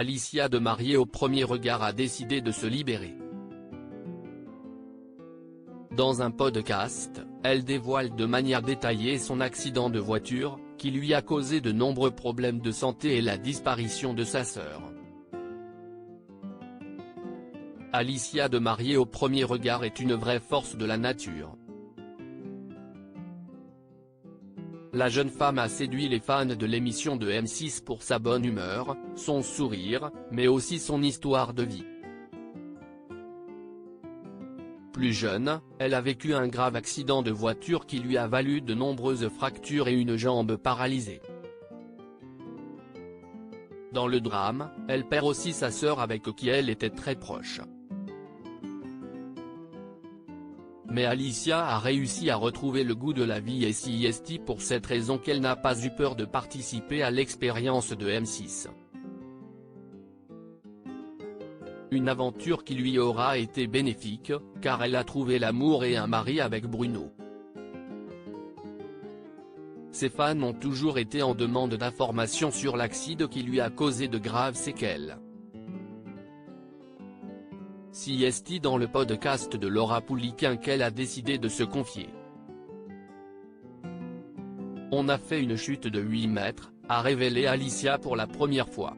Alicia de mariée au premier regard a décidé de se libérer. Dans un podcast, elle dévoile de manière détaillée son accident de voiture, qui lui a causé de nombreux problèmes de santé et la disparition de sa sœur. Alicia de mariée au premier regard est une vraie force de la nature. La jeune femme a séduit les fans de l'émission de M6 pour sa bonne humeur, son sourire, mais aussi son histoire de vie. Plus jeune, elle a vécu un grave accident de voiture qui lui a valu de nombreuses fractures et une jambe paralysée. Dans le drame, elle perd aussi sa sœur avec qui elle était très proche. Mais Alicia a réussi à retrouver le goût de la vie et c'est pour cette raison qu'elle n'a pas eu peur de participer à l'expérience de M6. Une aventure qui lui aura été bénéfique, car elle a trouvé l'amour et un mari avec Bruno. Ses fans ont toujours été en demande d'informations sur l'accident qui lui a causé de graves séquelles. C'est dans le podcast de Laura Pouliken qu'elle a décidé de se confier. On a fait une chute de 8 mètres, a révélé Alicia pour la première fois.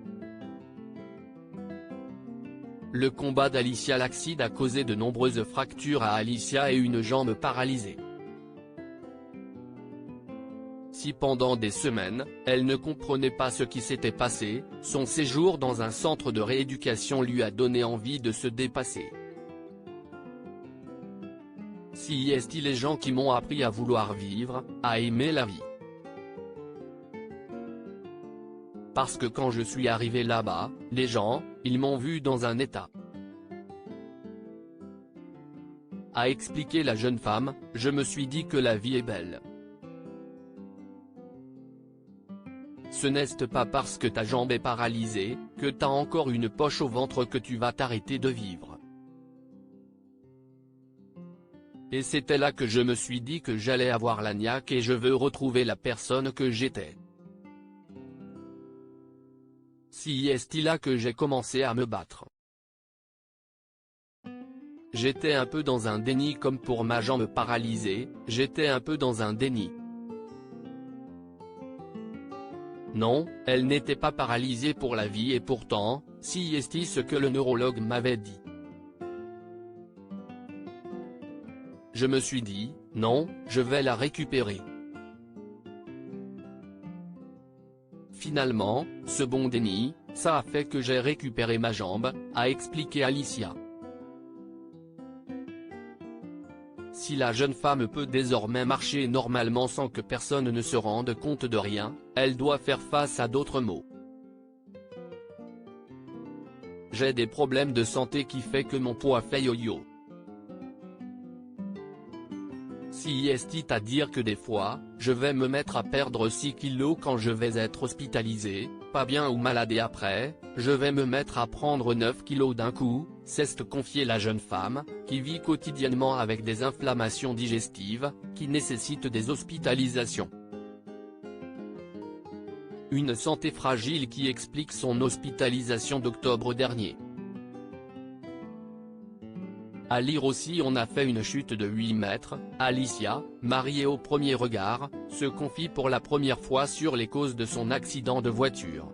Le combat d'Alicia. L'accident a causé de nombreuses fractures à Alicia et une jambe paralysée. Si pendant des semaines, elle ne comprenait pas ce qui s'était passé, son séjour dans un centre de rééducation lui a donné envie de se dépasser. C'est les gens qui m'ont appris à vouloir vivre, à aimer la vie. Parce que quand je suis arrivé là-bas, les gens, ils m'ont vu dans un état. A expliqué la jeune femme, je me suis dit que la vie est belle. Ce n'est pas parce que ta jambe est paralysée, que t'as encore une poche au ventre que tu vas t'arrêter de vivre. Et c'était là que je me suis dit que j'allais avoir la niaque et je veux retrouver la personne que j'étais. C'est là que j'ai commencé à me battre. J'étais un peu dans un déni comme pour ma jambe paralysée, j'étais un peu dans un déni. Non, elle n'était pas paralysée pour la vie et pourtant, c'est ce que le neurologue m'avait dit. Je me suis dit, non, je vais la récupérer. Finalement, ce bon déni, ça a fait que j'ai récupéré ma jambe, a expliqué Alicia. Si la jeune femme peut désormais marcher normalement sans que personne ne se rende compte de rien, elle doit faire face à d'autres maux. J'ai des problèmes de santé qui fait que mon poids fait yo-yo. C'est-à-dire que des fois, je vais me mettre à perdre 6 kilos quand je vais être hospitalisé, pas bien ou malade et après, je vais me mettre à prendre 9 kilos d'un coup, s'est confiée la jeune femme, qui vit quotidiennement avec des inflammations digestives, qui nécessitent des hospitalisations. Une santé fragile qui explique son hospitalisation d'octobre dernier. À lire aussi on a fait une chute de 8 mètres, Alicia, mariée au premier regard, se confie pour la première fois sur les causes de son accident de voiture.